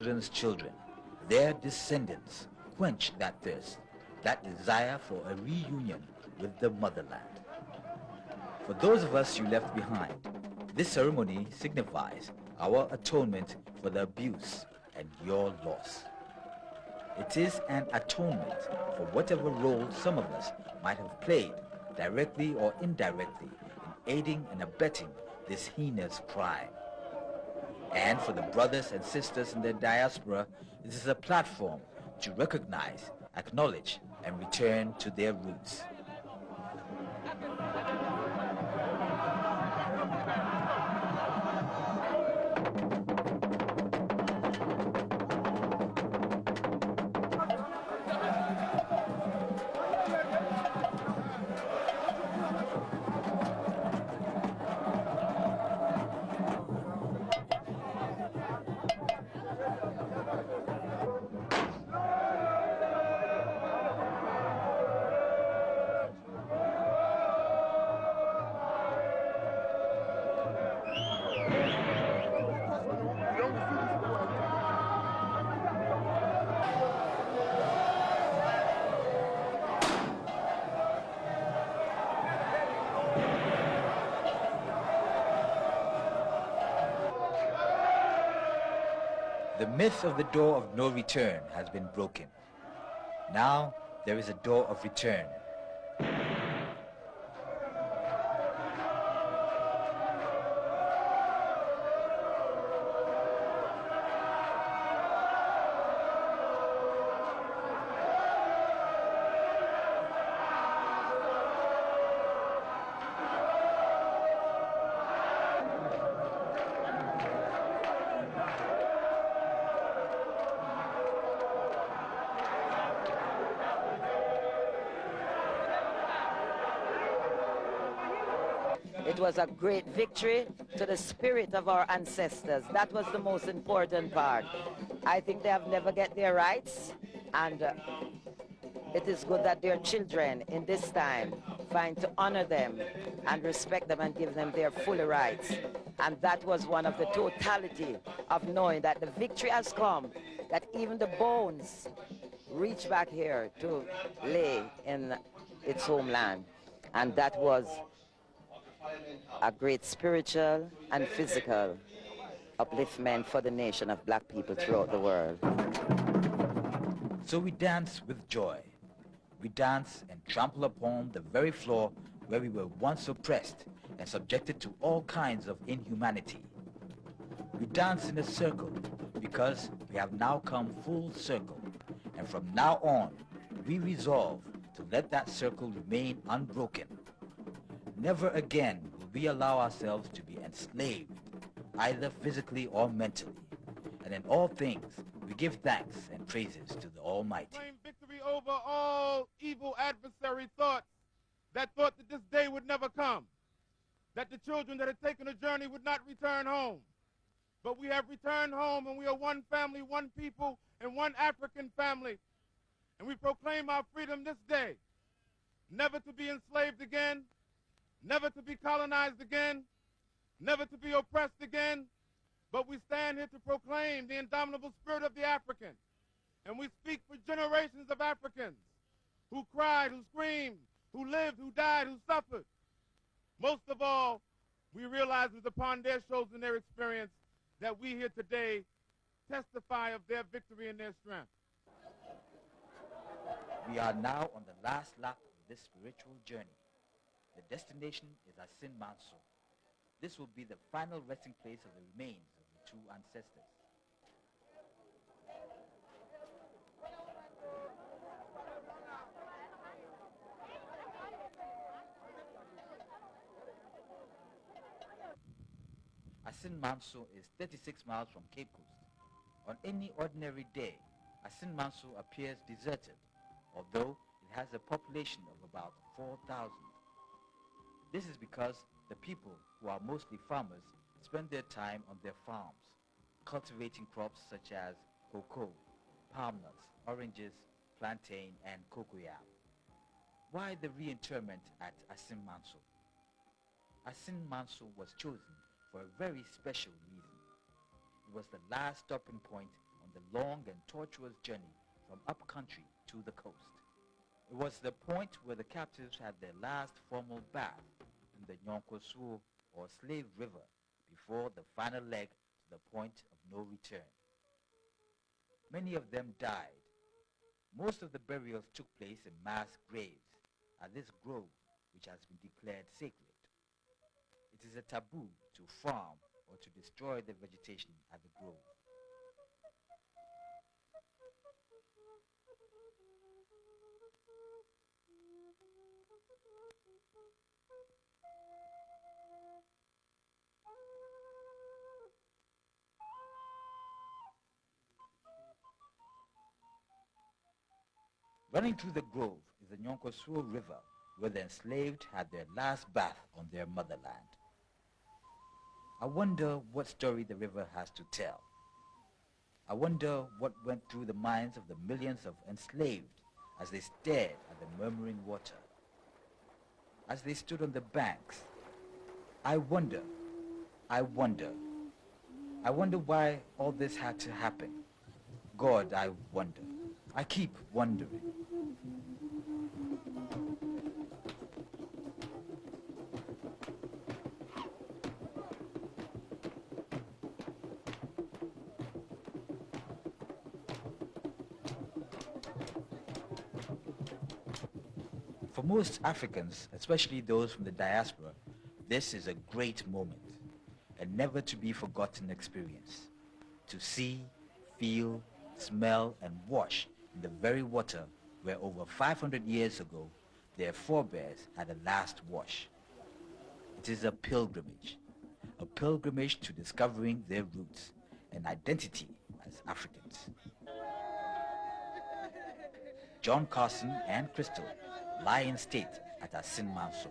children's children, their descendants, quench that thirst, that desire for a reunion with the motherland. For those of us you left behind, this ceremony signifies our atonement for the abuse and your loss. It is an atonement for whatever role some of us might have played, directly or indirectly, in aiding and abetting this heinous crime. And for the brothers and sisters in the diaspora, it is a platform to recognize, acknowledge, and return to their roots. The myth of the door of no return has been broken. Now there is a door of return. It was a great victory to the spirit of our ancestors. That was the most important part. I think they have never get their rights, and it is good that their children in this time find to honor them and respect them and give them their full rights. And that was one of the totality of knowing that the victory has come, that even the bones reach back here to lay in its homeland. And that was a great spiritual and physical upliftment for the nation of black people throughout the world. So we dance with joy. We dance and trample upon the very floor where we were once oppressed and subjected to all kinds of inhumanity. We dance in a circle because we have now come full circle, and from now on we resolve to let that circle remain unbroken. Never again will we allow ourselves to be enslaved, either physically or mentally. And in all things, we give thanks and praises to the Almighty. Claim victory over all evil adversary thoughts that thought that this day would never come, that the children that had taken a journey would not return home. But we have returned home, and we are one family, one people, and one African family. And we proclaim our freedom this day, never to be enslaved again, never to be colonized again, never to be oppressed again, but we stand here to proclaim the indomitable spirit of the African. And we speak for generations of Africans who cried, who screamed, who lived, who died, who suffered. Most of all, we realize it was upon their shoulders and their experience that we here today testify of their victory and their strength. We are now on the last lap of this spiritual journey. The destination is Asin Manso. This will be the final resting place of the remains of the two ancestors. Asin Manso is 36 miles from Cape Coast. On any ordinary day, Asin Manso appears deserted, although it has a population of about 4,000. This is because the people, who are mostly farmers, spend their time on their farms, cultivating crops such as cocoa, palm nuts, oranges, plantain, and cocoyam. Why the reinterment at Asin Manso? Asin Manso was chosen for a very special reason. It was the last stopping point on the long and tortuous journey from upcountry to the coast. It was the point where the captives had their last formal bath in the Nyonkoswo or Slave River before the final leg to the point of no return. Many of them died. Most of the burials took place in mass graves at this grove which has been declared sacred. It is a taboo to farm or to destroy the vegetation at the grove. Running through the grove is the Nyonkoswo River, where the enslaved had their last bath on their motherland. I wonder what story the river has to tell. I wonder what went through the minds of the millions of enslaved as they stared at the murmuring water. As they stood on the banks, I wonder why all this had to happen. God, I wonder. I keep wondering. For most Africans, especially those from the diaspora, this is a great moment, a never to be forgotten experience. To see, feel, smell, and wash in the very water where over 500 years ago their forebears had a last wash. It is a pilgrimage to discovering their roots and identity as Africans. John Carson and Crystal lie in state at Asin Manso.